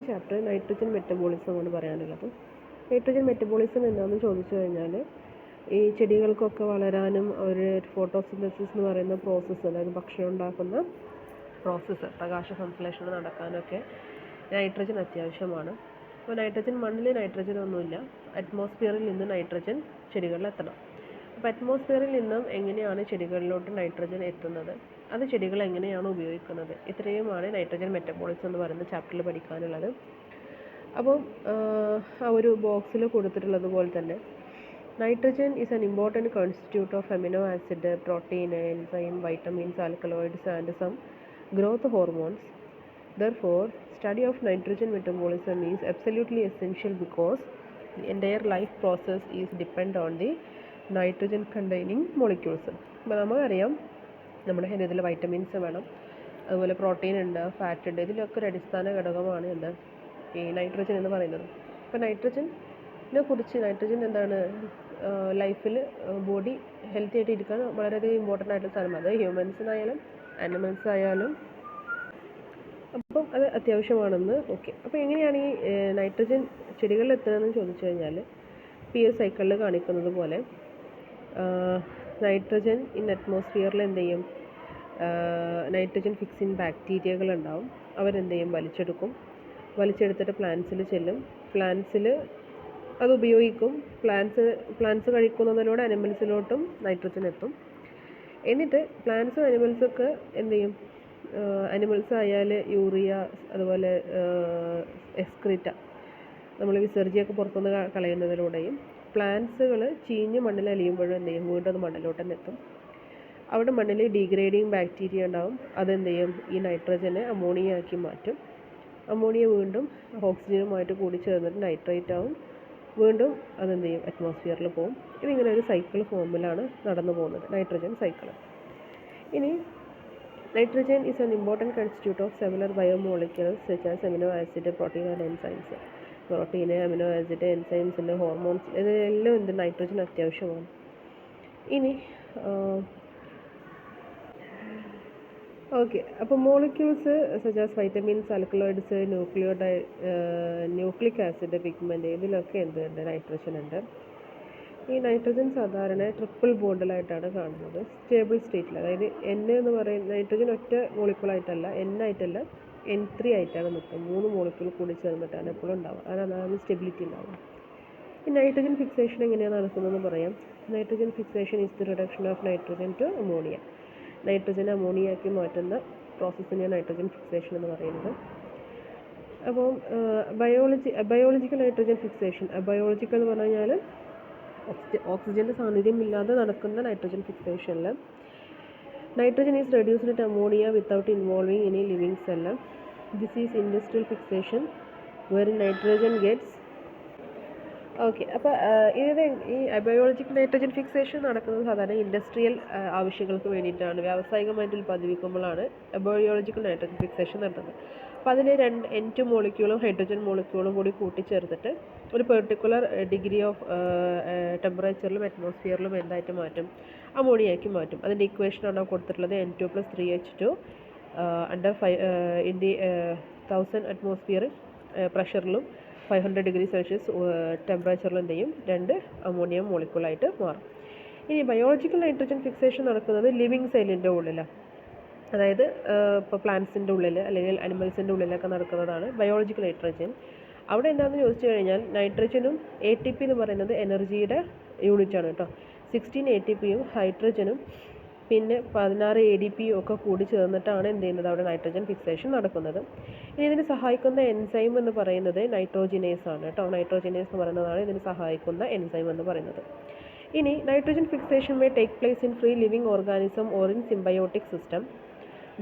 Chapter nitrogen metabolism ആണ് പറയാനുള്ളത്. Nitrogen metabolism എന്താണെന്ന് ചോദിച്ചു കഴിഞ്ഞാൽ ഈ ചെടികൾക്കൊക്കെ വളരാനും ഒരു ഫോട്ടോസിന്തസിസ് എന്ന് പറയുന്ന പ്രോസസ്സ്, അതായത് ഭക്ഷണം ഉണ്ടാക്കുന്ന പ്രോസസ്സ്, പ്രകാശ സംശ്ലേഷണം നടക്കാനൊക്കെ നൈട്രജൻ അത്യാവശ്യമാണ്. അപ്പോൾ മണ്ണിൽ നൈട്രജൻ ഒന്നുമില്ല, അറ്റ്മോസ്ഫിയറിൽ നിന്ന് നൈട്രജൻ ചെടികളിൽ എത്തണം. അപ്പോൾ അറ്റ്മോസ്ഫിയറിൽ നിന്നും എങ്ങനെയാണ് ചെടികളിലോട്ട് നൈട്രജൻ എത്തുന്നത്, അത് ചെടികൾ എങ്ങനെയാണ് ഉപയോഗിക്കുന്നത്, ഇത്രയുമാണ് നൈട്രജൻ മെറ്റബോളിസം എന്ന് പറയുന്ന ചാപ്റ്ററിൽ പഠിക്കാനുള്ളത്. അപ്പം ആ ഒരു ബോക്സിൽ കൊടുത്തിട്ടുള്ളത് പോലെ തന്നെ nitrogen is an important constituent of amino acid, protein, enzyme, vitamins, alkaloids and some growth hormones. Therefore, study of nitrogen metabolism is absolutely essential because the entire life process is depend on the nitrogen containing molecules. അപ്പോൾ നമുക്കറിയാം നമ്മുടെ ശരീരത്തിൽ vitamins വേണം, അതുപോലെ protein ഉണ്ട്, fat ഉണ്ട്. ഇതിലൊക്കെ ഒരു അടിസ്ഥാന ഘടകമാണ് എന്ത്, ഈ നൈട്രജൻ എന്ന് പറയുന്നത്. അപ്പോൾ നൈട്രജൻ എന്താണ് ലൈഫിൽ ബോഡി ഹെൽത്തി ആയിട്ട് ഇരിക്കാൻ വളരെയധികം ഇമ്പോർട്ടൻ്റ് ആയിട്ടുള്ള സാധനമാണ്. അത് ഹ്യൂമൻസിനായാലും ആനിമൽസ് ആയാലും. അപ്പം അത് അത്യാവശ്യമാണെന്ന്. ഓക്കെ, അപ്പോൾ എങ്ങനെയാണ് ഈ നൈട്രജൻ ചെടികളിൽ എത്തുന്നതെന്ന് ചോദിച്ചു കഴിഞ്ഞാൽ പിയർ സൈക്കിളിൽ കാണിക്കുന്നത് പോലെ നൈട്രജൻ ഇൻ അറ്റ്മോസ്ഫിയറിൽ എന്ത് ചെയ്യും, നൈട്രജൻ ഫിക്സിങ് ബാക്ടീരിയകൾ ഉണ്ടാവും. അവരെന്ത് ചെയ്യും, വലിച്ചെടുത്തിട്ട് പ്ലാന്റ്സിൽ ചെല്ലും. പ്ലാന്റ്സിൽ അത് ഉപയോഗിക്കും. പ്ലാന്റ്സ് കഴിക്കുന്നതിലൂടെ അനിമൽസിലോട്ടും നൈട്രജൻ എത്തും. എന്നിട്ട് പ്ലാന്റ്സും അനിമൽസൊക്കെ എന്ത് ചെയ്യും, അനിമൽസ് ആയാൽ യൂറിയ, അതുപോലെ എക്സ്ക്രീറ്റ, നമ്മൾ വിസർജിയൊക്കെ പുറത്തുനിന്ന് കളയുന്നതിലൂടെയും പ്ലാന്റ്സുകൾ ചീഞ്ഞ് മണ്ണിൽ അലിയുമ്പോഴും എന്ത് ചെയ്യും, വീണ്ടും അത് മണ്ണിലോട്ട് തന്നെ എത്തും. അവിടെ മണ്ണിൽ ഡീഗ്രേഡിങ് ബാക്ടീരിയ ഉണ്ടാവും. അതെന്ത് ചെയ്യും, ഈ നൈട്രജനെ അമോണിയ ആക്കി മാറ്റും. അമോണിയ വീണ്ടും ഓക്സിജനുമായിട്ട് കൂടി ചേർന്നിട്ട് നൈട്രേറ്റ് ആവും. വീണ്ടും അതെന്ത് ചെയ്യും, അറ്റ്മോസ്ഫിയറിൽ പോകും. ഇതിങ്ങനെ ഒരു സൈക്കിൾ ഫോമിലാണ് നടന്നു പോകുന്നത്, നൈട്രജൻ സൈക്കിൾ. ഇനി nitrogen is an important constituent of several biomolecules such as amino acid, protein and enzymes. പ്രോട്ടീന്, അമിനോ ആസിഡ്, എൻസൈംസിൻ്റെ ഹോർമോൺസ്, ഇതെല്ലാം എന്ത് നൈട്രജൻ അത്യാവശ്യമാണ്. ഇനി ഓക്കെ, അപ്പോൾ molecules such as vitamins, alkaloids, nucleic acid, pigment, ഇതിലൊക്കെ എന്തുണ്ട്, നൈട്രജൻ ഉണ്ട്. ഈ നൈട്രജൻ സാധാരണ ട്രിപ്പിൾ ബോണ്ടിലായിട്ടാണ് കാണുന്നത്, സ്റ്റേബിൾ സ്റ്റേറ്റിൽ. അതായത് എന്ന് പറയുന്ന നൈട്രജൻ ഒറ്റ മോളിക്യൂളായിട്ടല്ല, N N3 ആയിട്ടാണ് നിൽക്കുക. 3 മോളിക്യൂൾ കൂടി ചേർന്നിട്ടാണ് എപ്പോഴും ഉണ്ടാവുക. അതാണ് സ്റ്റെബിലിറ്റി ഉണ്ടാവുക. ഈ നൈട്രജൻ ഫിക്സേഷൻ എങ്ങനെയാണ് നടക്കുന്നതെന്ന് പറയാം. Nitrogen fixation is the reduction of nitrogen to ammonia. Nitrogen അമോണിയയാക്കി മാറ്റുന്ന പ്രോസസ്സിനെയാണ് നൈട്രജൻ ഫിക്സേഷൻ എന്ന് പറയുന്നത്. അപ്പം ബയോളജിക്കൽ നൈട്രജൻ ഫിക്സേഷൻ, ബയോളജിക്കൽ എന്ന് പറഞ്ഞു കഴിഞ്ഞാൽ ഓക്സിജൻ്റെ സാന്നിധ്യം ഇല്ലാതെ നടക്കുന്ന നൈട്രജൻ ഫിക്സേഷനിൽ nitrogen is reduced to ammonia without involving any living cell. This is industrial fixation where nitrogen gets. Okay, അപ്പോൾ ഈ ബയോളജിക്കൽ നൈട്രജൻ ഫിക്സേഷൻ നടക്കുന്നത് സാധാരണ ഇൻഡസ്ട്രിയൽ ആവശ്യങ്ങൾക്ക് വേണ്ടിയിട്ടാണ്, വ്യാവസായികമായിട്ട് ഉൽപ്പാദിപ്പിക്കുമ്പോഴാണ് ബയോളജിക്കൽ നൈട്രജൻ ഫിക്സേഷൻ നടത്തുന്നത്. അപ്പോൾ അതിൽ N2 മോളിക്യൂളും ഹൈഡ്രജൻ മോളിക്യൂളും കൂടി കൂട്ടിച്ചേർത്തിട്ട് ഒരു പെർട്ടിക്കുലർ ഡിഗ്രി ഓഫ് ടെമ്പറേച്ചറിലും അറ്റ്മോസ്ഫിയറിലും എന്തായിട്ട് മാറ്റും, അമോണിയയാക്കി മാറ്റും. അതിൻ്റെ ഇക്വേഷനാണ് കൊടുത്തിട്ടുള്ളത്. N2 + 3H2 അണ്ടർ 1000 അറ്റ്മോസ്ഫിയർ പ്രഷറിലും 500 ഡിഗ്രി സെൽഷ്യസ് ടെമ്പറേച്ചറിലും എന്ത് ചെയ്യും, 2 അമോണിയം മോളിക്യൂളായിട്ട് മാറും. ഇനി ബയോളജിക്കൽ നൈട്രജൻ ഫിക്സേഷൻ നടക്കുന്നത് ലിവിങ് സെല്ലിൻ്റെ ഉള്ളിലാണ്. അതായത് ഇപ്പോൾ പ്ലാന്റ്സിൻ്റെ ഉള്ളിൽ അല്ലെങ്കിൽ അനിമൽസിൻ്റെ ഉള്ളിലൊക്കെ നടക്കുന്നതാണ് ബയോളജിക്കൽ നൈട്രജൻ. അവിടെ എന്താണെന്ന് ചോദിച്ചു കഴിഞ്ഞാൽ നൈട്രജനും ATP എന്ന് പറയുന്നത് എനർജിയുടെ യൂണിറ്റാണ് കേട്ടോ. 16 ATPയും ഹൈഡ്രജനും പിന്നെ 16 ADPയും ഒക്കെ കൂടി ചേർന്നിട്ടാണ് എന്ത് ചെയ്യുന്നത്, അവിടെ നൈട്രജൻ ഫിക്സേഷൻ നടക്കുന്നത്. ഇനി ഇതിന് സഹായിക്കുന്ന എൻസൈം എന്ന് പറയുന്നത് നൈട്രോജിനേസ് ആണ് കേട്ടോ. നൈട്രോജിനേസ് എന്ന് പറയുന്നതാണ് ഇതിന് സഹായിക്കുന്ന എൻസൈം എന്ന് പറയുന്നത്. ഇനി nitrogen fixation may take place in free living organism or in symbiotic system.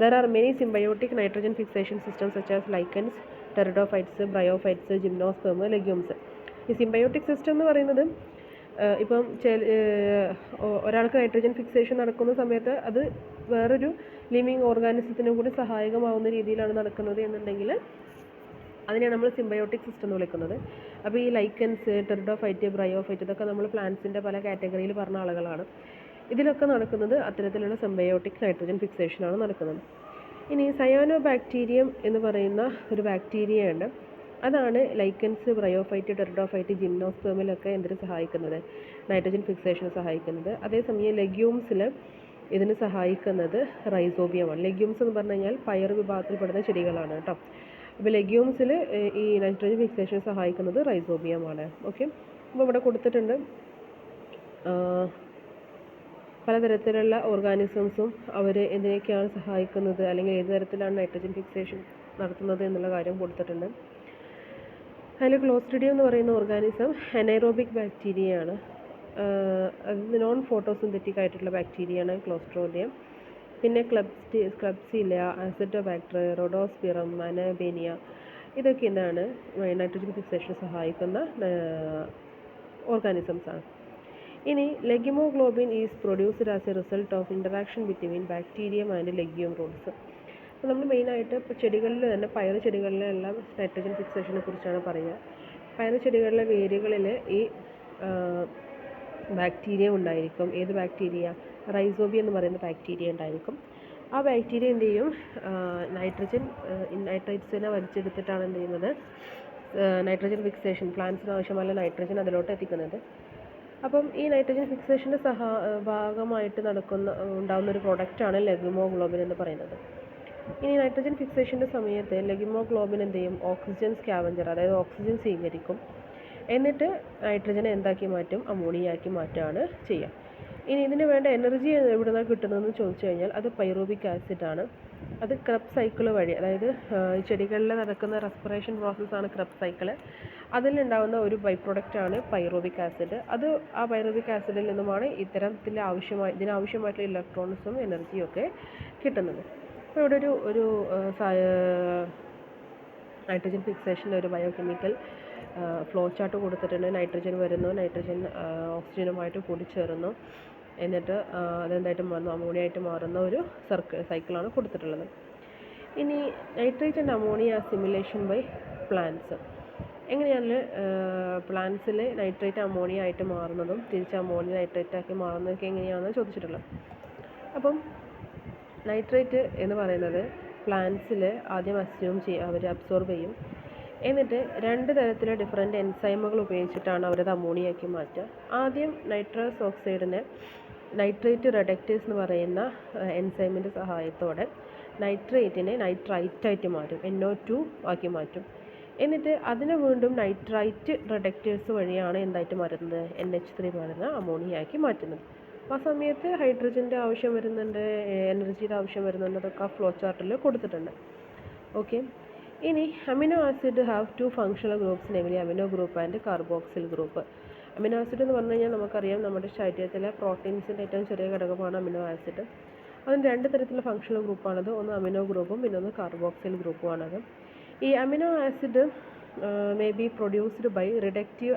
There are many symbiotic nitrogen fixation systems such as lichens, pteridophytes, bryophytes, gymnosperm, legumes. ഈ സിംബയോട്ടിക് സിസ്റ്റം എന്ന് പറയുന്നത് ഇപ്പം ഒരാൾക്ക് നൈട്രജൻ ഫിക്സേഷൻ നടക്കുന്ന സമയത്ത് അത് വേറൊരു living ഓർഗാനിസത്തിനും കൂടി സഹായകമാവുന്ന രീതിയിലാണ് നടക്കുന്നത് എന്നുണ്ടെങ്കിൽ അതിനെയാണ് നമ്മൾ സിംബയോട്ടിക് സിസ്റ്റം എന്ന് വിളിക്കുന്നത്. അപ്പോൾ ഈ ലൈക്കൻസ്, ടെറിഡോഫൈറ്റ്, ബ്രയോഫൈറ്റ് ഇതൊക്കെ നമ്മൾ പ്ലാന്റ്സിൻ്റെ പല കാറ്റഗറിയിൽ പറഞ്ഞ ആളുകളാണ്. ഇതിലൊക്കെ നടക്കുന്നത് അത്തരത്തിലുള്ള സിംബയോട്ടിക് നൈട്രജൻ ഫിക്സേഷനാണ് നടക്കുന്നത്. ഇനി സയാനോ ബാക്ടീരിയം എന്ന് പറയുന്ന ഒരു ബാക്ടീരിയ ഉണ്ട്. അതാണ് ലൈക്കൻസ്, ബ്രയോഫൈറ്റ്, ടെറിഡോഫൈറ്റ്, ജിംനോസ്പേമിലൊക്കെ എന്തിനു സഹായിക്കുന്നത്? നൈട്രജൻ ഫിക്സേഷന് സഹായിക്കുന്നത്. അതേസമയം ലെഗ്യൂംസിൽ ഇതിന് സഹായിക്കുന്നത് റൈസോബിയമാണ്. ലെഗ്യൂംസ് എന്ന് പറഞ്ഞു കഴിഞ്ഞാൽ പയർ വിഭാഗത്തിൽപ്പെടുന്ന ചെടികളാണ് കേട്ടോ. അപ്പോൾ ലെഗ്യൂംസിൽ ഈ നൈട്രജൻ ഫിക്സേഷന് സഹായിക്കുന്നത് റൈസോബിയമാണ്. ഓക്കെ, അപ്പോൾ ഇവിടെ കൊടുത്തിട്ടുണ്ട് പലതരത്തിലുള്ള ഓർഗാനിസംസും അവർ എന്തിനൊക്കെയാണ് സഹായിക്കുന്നത്, അല്ലെങ്കിൽ ഏത് തരത്തിലാണ് നൈട്രജൻ ഫിക്സേഷൻ നടത്തുന്നത് എന്നുള്ള കാര്യം കൊടുത്തിട്ടുണ്ട്. അതിൽ ക്ലോസ്ട്രിഡിയം എന്ന് പറയുന്ന ഓർഗാനിസം എനൈറോബിക് ബാക്ടീരിയയാണ്. അത് നോൺ ഫോട്ടോസിന്തറ്റിക് ആയിട്ടുള്ള ബാക്ടീരിയയാണ് ക്ലോസ്ട്രോഡിയം. പിന്നെ ക്ലബ്സീല, അസിറ്റോബാക്ടർ, റോഡോസ്പിറം, അനബേനിയ, ഇതൊക്കെ എന്താണ് നൈട്രജൻ ഫിക്സേഷന് സഹായിക്കുന്ന ഓർഗാനിസംസ് ആണ്. ഇനി leghaemoglobin is produced as a result of interaction between bacterium and legume roots. അപ്പോൾ നമ്മൾ മെയിനായിട്ട് ഇപ്പോൾ ചെടികളിൽ തന്നെ പയർ ചെടികളിലെല്ലാം നൈട്രജൻ ഫിക്സേഷനെ കുറിച്ചാണ് പറയുക. പയർ ചെടികളിലെ വേരുകളിൽ ഈ ബാക്ടീരിയ ഉണ്ടായിരിക്കും. ഏത് ബാക്ടീരിയ? റൈസോബിയം എന്ന് പറയുന്ന ബാക്ടീരിയ ഉണ്ടായിരിക്കും. ആ ബാക്ടീരിയ എന്ത് ചെയ്യും? നൈട്രേറ്റ്സിനെ വലിച്ചെടുത്തിട്ടാണ് എന്ത് ചെയ്യുന്നത്? നൈട്രജൻ ഫിക്സേഷൻ, പ്ലാന്റ്സിന് ആവശ്യമായ നൈട്രജൻ അതിലോട്ട് എത്തിക്കുന്നത്. അപ്പം ഈ നൈട്രജൻ ഫിക്സേഷൻ്റെ ഭാഗമായിട്ട് ഉണ്ടാകുന്ന ഒരു പ്രൊഡക്റ്റാണ് ലെഗ്യൂമോഗ്ലോബിൻ എന്ന് പറയുന്നത്. ഇനി നൈട്രജൻ ഫിക്സേഷൻ്റെ സമയത്ത് ലെഗ്യൂമോഗ്ലോബിൻ എന്ത് ചെയ്യും? ഓക്സിജൻ സ്കാവഞ്ചർ, അതായത് ഓക്സിജൻ സ്വീകരിക്കും. എന്നിട്ട് നൈട്രജനെ എന്താക്കി മാറ്റും? അമോണിയാക്കി മാറ്റുകയാണ് ചെയ്യുക. ഇനി ഇതിന് വേണ്ട എനർജി എവിടെ നിന്നാണ് കിട്ടുന്നതെന്ന് ചോദിച്ചു കഴിഞ്ഞാൽ അത് പൈറൂബിക് ആസിഡാണ്. അത് ക്രബ് സൈക്കിൾ വഴി, അതായത് ചെടികളിൽ നടക്കുന്ന റെസ്പിറേഷൻ പ്രോസസ്സാണ് ക്രബ് സൈക്കിൾ. അതിലുണ്ടാകുന്ന ഒരു ബൈ പ്രൊഡക്റ്റാണ് പൈറൂബിക് ആസിഡ്. ആ പൈറൂബിക് ആസിഡിൽ നിന്നുമാണ് ഇതിനാവശ്യമായിട്ടുള്ള ഇലക്ട്രോൺസും എനർജിയും ഒക്കെ കിട്ടുന്നത്. അപ്പോൾ ഇവിടെ ഒരു നൈട്രജൻ ഫിക്സേഷൻ്റെ ഒരു ബയോകെമിക്കൽ ഫ്ലോ ചാർട്ട് കൊടുത്തിട്ടുണ്ട്. നൈട്രജൻ വരുന്നു, നൈട്രജൻ ഓക്സിജനുമായിട്ട് കൂടിച്ചേരുന്നു, എന്നിട്ട് അതെന്തായിട്ട് മാറുന്നു? അമോണിയായിട്ട് മാറുന്ന ഒരു സൈക്കിളാണ് കൊടുത്തിട്ടുള്ളത്. ഇനി nitrate and ammonia assimilation by plants. എങ്ങനെയാണ് പ്ലാന്റ്സിൽ നൈട്രേറ്റ് അമോണിയ ആയിട്ട് മാറുന്നതും തിരിച്ച് അമോണിയ നൈട്രേറ്റ് ആക്കി മാറുന്നതൊക്കെ എങ്ങനെയാണെന്ന് ചോദിച്ചിട്ടുള്ളത്. അപ്പം നൈട്രേറ്റ് എന്ന് പറയുന്നത് പ്ലാന്റ്സിൽ ആദ്യം അവർ അബ്സോർബ് ചെയ്യും. എന്നിട്ട് രണ്ട് തരത്തിലുള്ള ഡിഫറെൻറ്റ് എൻസൈമുകൾ ഉപയോഗിച്ചിട്ടാണ് അവരത് അമോണിയാക്കി മാറ്റുക. ആദ്യം നൈട്രസ് ഓക്സൈഡിനെ നൈട്രേറ്റ് റിഡക്റ്റേഴ്സ് എന്ന് പറയുന്ന എൻസൈമിൻ്റെ സഹായത്തോടെ നൈട്രേറ്റിനെ നൈട്രൈറ്റായിട്ട് മാറ്റും, NO2 ആക്കി മാറ്റും. എന്നിട്ട് അതിനെ വീണ്ടും നൈട്രൈറ്റ് റിഡക്റ്റേഴ്സ് വഴിയാണ് എന്തായിട്ട് മാറ്റുന്നത്? NH3 പറയുന്ന അമോണിയാക്കി മാറ്റുന്നത്. അപ്പോൾ ആ സമയത്ത് ഹൈഡ്രജൻ്റെ ആവശ്യം വരുന്നുണ്ട്, എനർജിയുടെ ആവശ്യം വരുന്നുണ്ട്. അതൊക്കെ ആ ഫ്ലോ ചാർട്ടിൽ കൊടുത്തിട്ടുണ്ട്. ഓക്കെ, ഇനി amino acid have 2 functional groups, namely amino group and carboxyl group. Amino acid എന്ന് പറഞ്ഞു കഴിഞ്ഞാൽ നമുക്കറിയാം നമ്മുടെ ശരീരത്തിലെ പ്രോട്ടീൻസിൻ്റെ ഏറ്റവും ചെറിയ ഘടകമാണ് അമിനോ ആസിഡ്. അതിന് രണ്ട് തരത്തിലുള്ള ഫങ്ഷണൽ ഗ്രൂപ്പാണത്. ഒന്ന് അമിനോ ഗ്രൂപ്പും പിന്നെ ഒന്ന് കാർബോക്സിൽ ഗ്രൂപ്പുമാണത്. ഈ amino acid may be produced by reductive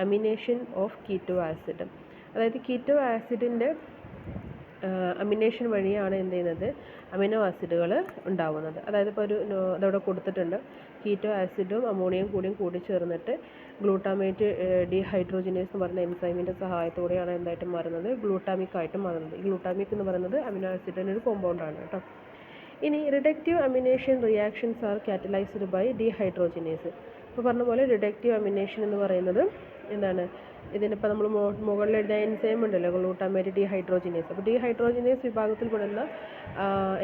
amination of keto acid. അതായത് കീറ്റോ ആസിഡിൻ്റെ അമിനേഷൻ വഴിയാണ് എന്ത് ചെയ്യുന്നത്? അമിനോ ആസിഡുകൾ ഉണ്ടാവുന്നത്. അതായത് ഇപ്പോൾ അതവിടെ കൊടുത്തിട്ടുണ്ട്. കീറ്റോ ആസിഡും അമോണിയയും കൂടി ചേർന്നിട്ട് ഗ്ലൂട്ടാമേറ്റ് ഡീഹൈഡ്രോജിനേസ് എന്ന് പറയുന്ന എൻസൈമിൻ്റെ സഹായത്തോടെയാണ് എന്തായിട്ട് മാറുന്നത്? ഗ്ലൂട്ടാമിക് ആയിട്ട് മാറുന്നത്. ഈ ഗ്ലൂട്ടാമിക് എന്ന് പറയുന്നത് അമിനോ ആസിഡിൻ്റെ ഒരു കോമ്പൗണ്ടാണ് കേട്ടോ. ഇനി reductive amination reactions are catalysed by dehydrogenase. ഇപ്പോൾ പറഞ്ഞ പോലെ റിഡക്റ്റീവ് അമിനേഷൻ എന്ന് പറയുന്നത് എന്താണ്? ഇതിനിപ്പോൾ നമ്മൾ മുകളിൽ എഴുതിയ എൻസൈം ഉണ്ടല്ലോ, ഗ്ലൂട്ടാമേറ്റ് ഡീഹൈഡ്രോജിനേസ്. അപ്പോൾ ഡീഹൈഡ്രോജിനേസ് വിഭാഗത്തിൽപ്പെടുന്ന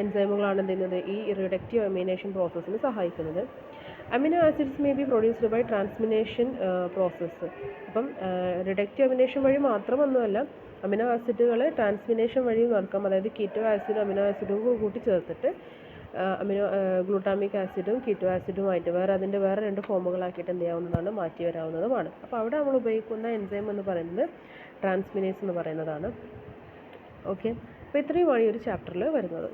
എൻസൈമുകളാണ് എന്ത് ചെയ്യുന്നത്? ഈ റിഡക്റ്റീവ് അമിനേഷൻ പ്രോസസ്സിന് സഹായിക്കുന്നത്. Amino acids may be produced by transamination process. അപ്പം റിഡക്റ്റീവ് അമിനേഷൻ വഴി മാത്രമൊന്നുമല്ല, അമിനോ ആസിഡുകൾ ട്രാൻസ്മിനേഷൻ വഴി നടക്കാം. അതായത് കീറ്റോ ആസിഡും അമിനോ ആസിഡും കൂട്ടി ചേർത്തിട്ട് ഗ്ലൂട്ടാമിക് ആസിഡും കീറ്റോ ആസിഡുമായിട്ട് അതിൻ്റെ വേറെ 2 ഫോമുകളാക്കിയിട്ട് എന്ത് ചെയ്യാവുന്നതാണ്? മാറ്റി വരാവുന്നതുമാണ്. അപ്പോൾ അവിടെ നമ്മൾ ഉപയോഗിക്കുന്ന എൻസൈം എന്ന് പറയുന്നത് ട്രാൻസ്മിനേസ് എന്ന് പറയുന്നതാണ്. ഓക്കെ, അപ്പോൾ ഇത്രയുമാണ് ഈ ഒരു ചാപ്റ്ററിൽ വരുന്നത്.